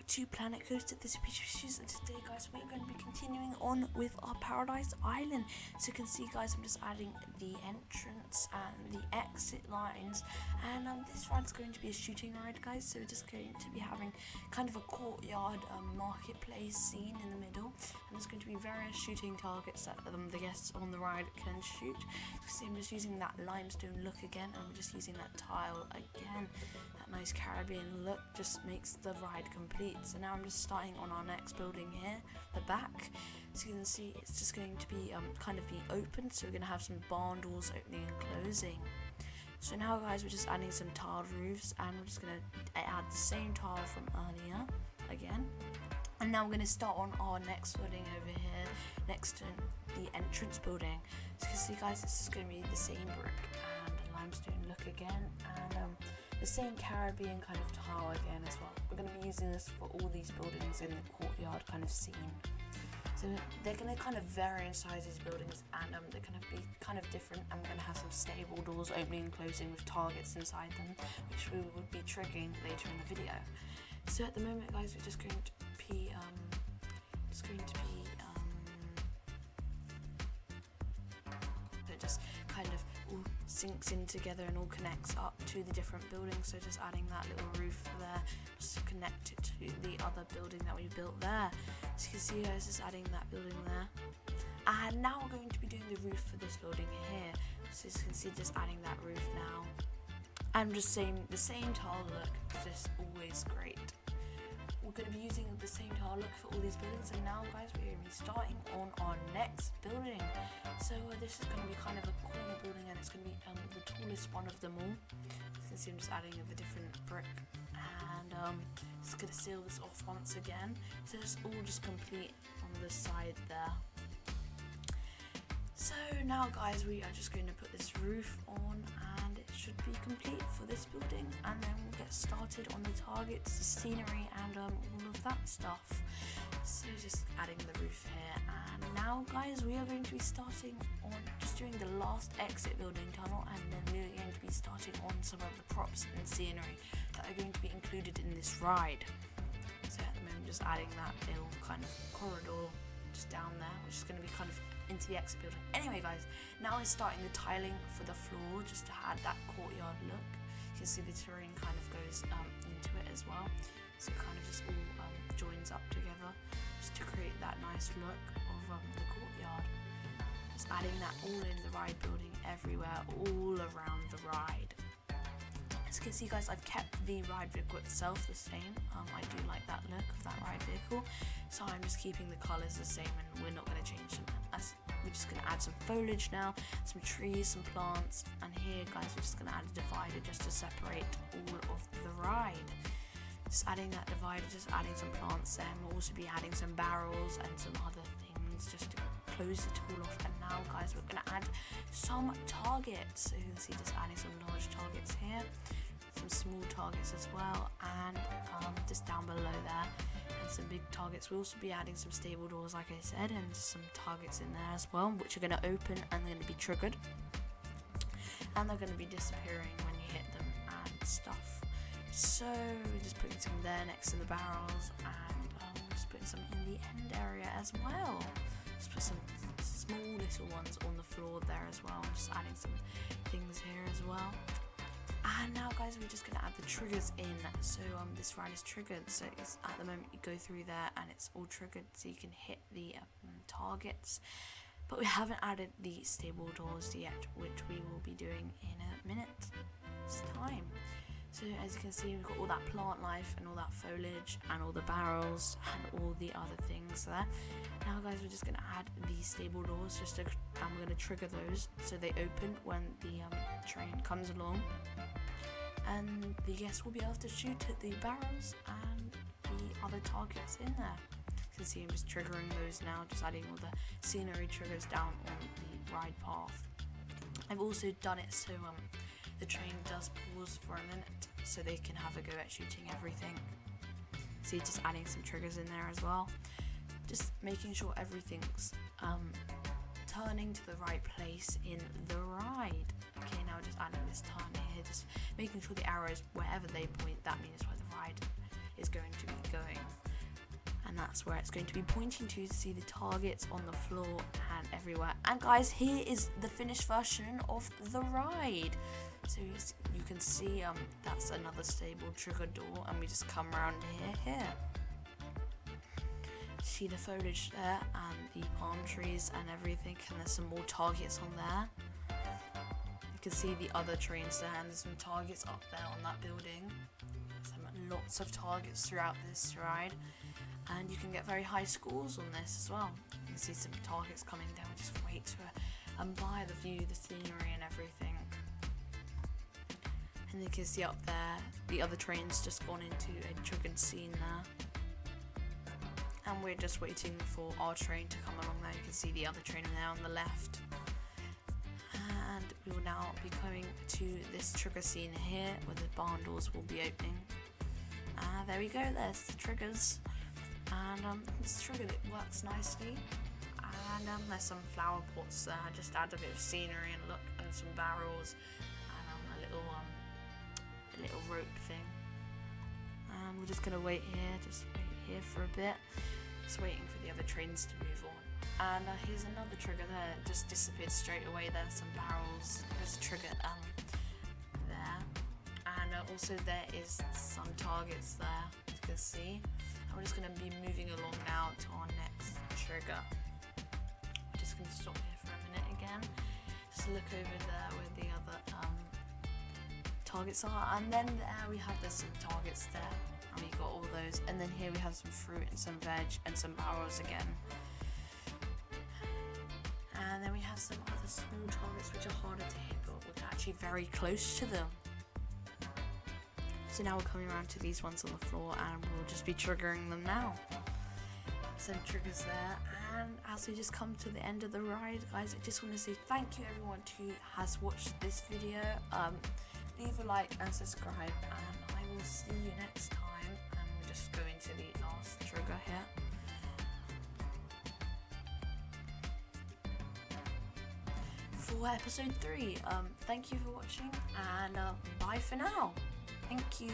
to Planet Coaster, this is Peaches, and today guys we're going to be continuing on with our Paradise Island. So you can see guys, I'm just adding the entrance and the exit lines, and this ride's going to be a shooting ride guys, so we're just going to be having kind of a courtyard marketplace scene in the middle, and there's going to be various shooting targets that the guests on the ride can shoot. So I'm just using that limestone look again, and I'm just using that tile again. That nice Caribbean look just makes the ride complete. So now I'm just starting on our next building here, the back. So you can see it's just going to be kind of be open, so we're going to have some barn doors opening and closing. So now guys, we're just adding some tiled roofs, and we're just going to add the same tile from earlier again. And now we're going to start on our next building over here next to the entrance building. So you can see guys, this is going to be the same brick and limestone look again, and the same Caribbean kind of tile again as well. We're going to be using this for all these buildings in the courtyard kind of scene. So they're going to kind of vary in size, these buildings, and they're going to be kind of different, and we're going to have some stable doors opening and closing with targets inside them, which we will be triggering later in the video. So at the moment guys, we're just going to be it just kind of all sinks in together and all connects up to the different buildings. So just adding that little roof there just to connect it to the other building that we built there. So you can see guys, just adding that building there. And now we're going to be doing the roof for this building here. So as you can see, just adding that roof now. And just the same tile look, just always great. We're going to be using the same tile look for all these buildings, and now guys, we're going to be starting on our next building. So this is going to be kind of a corner building, and it's going to be the tallest one of them all. As you can see, I'm just adding a different brick, and just going to seal this off once again, so it's all just complete on the side there. So now guys, we are just going to put this roof on, and it should be complete for this building, and then we'll get started on the targets, the scenery, and all of that stuff. So just adding the roof here, and now guys, we are going to be starting on just doing the last exit building tunnel, and then we're going to be starting on some of the props and scenery that are going to be included in this ride. So at the moment, just adding that little kind of corridor just down there, which is going to be kind of into the exit building. Anyway guys, now we're starting the tiling for the floor just to add that courtyard look. You can see the terrain kind of goes into it as well, so it kind of just all joins up together just to create that nice look of the courtyard. Just adding that all in the ride building everywhere, all around the ride. As you can see guys, I've kept the ride vehicle itself the same. I do like that look of that ride vehicle, so I'm just keeping the colours the same, and we're not going to change them. We're just going to add some foliage now, some trees, some plants, and here guys, we're just going to add a divider just to separate all of the ride. Just adding that divider, just adding some plants there, and we'll also be adding some barrels and some other things just to close it all off. And now guys, we're going to add some targets. So you can see just adding some large targets here, some small targets as well, and just down below there, and some big targets. We'll also be adding some stable doors like I said, and some targets in there as well, which are going to open and they're going to be triggered, and they're going to be disappearing when you hit them and stuff. So we're just putting some there next to the barrels, and just putting some in the end area as well. Just put some small little ones on the floor there as well, and just adding some things here as well. And now guys, we're just going to add the triggers in. So this ride is triggered, so it's, at the moment you go through there and it's all triggered, so you can hit the targets, but we haven't added the stable doors yet, which we will be doing in a minute's time. So as you can see, we've got all that plant life and all that foliage and all the barrels and all the other things there. Now guys, we're just going to add the stable doors and we're going to trigger those so they open when the train comes along, and the guests will be able to shoot at the barrels and the other targets in there. You can see I'm just triggering those now, just adding all the scenery triggers down on the ride path. I've also done it so the train does pause for a minute so they can have a go at shooting everything. See, just adding some triggers in there as well, just making sure everything's turning to the right place in the ride. Okay, now just adding this turn here, just making sure the arrows, wherever they point, that means where the ride is going to be going. and that's where it's going to be pointing to see the targets on the floor and everywhere. And guys, here is the finished version of the ride. So you can see that's another stable trigger door, and we just come around here. See the foliage there and the palm trees and everything, and there's some more targets on there. You can see the other trains there, and there's some targets up there on that building. Lots of targets throughout this ride, and you can get very high scores on this as well. You can see some targets coming down. Just wait to buy the view, the scenery and everything. And you can see up there the other train's just gone into a triggered scene there, and we're just waiting for our train to come along there. You can see the other train there on the left, and we will now be coming to this trigger scene here where the barn doors will be opening. There we go, there's the triggers, and this trigger that works nicely, and there's some flower pots there. I just add a bit of scenery and look, and some barrels, and a little rope thing. And we're just gonna wait here for a bit, just waiting for the other trains to move on. And here's another trigger there, it just disappeared straight away. There's some barrels, there's a trigger there. And also there is some targets there, as you can see. And we're just going to be moving along now to our next trigger. We're just going to stop here for a minute again. Just look over there where the other targets are. And then there we have some targets there. And we got all those. And then here we have some fruit and some veg and some barrels again. And then we have some other small targets which are harder to hit, but we're actually very close to them. So now we're coming around to these ones on the floor, and we'll just be triggering them now. Some triggers there, and as we just come to the end of the ride, guys, I just want to say thank you everyone who has watched this video. Leave a like and subscribe, and I will see you next time. And we'll just go into the last trigger here. For episode 3, thank you for watching, and bye for now. Thank you.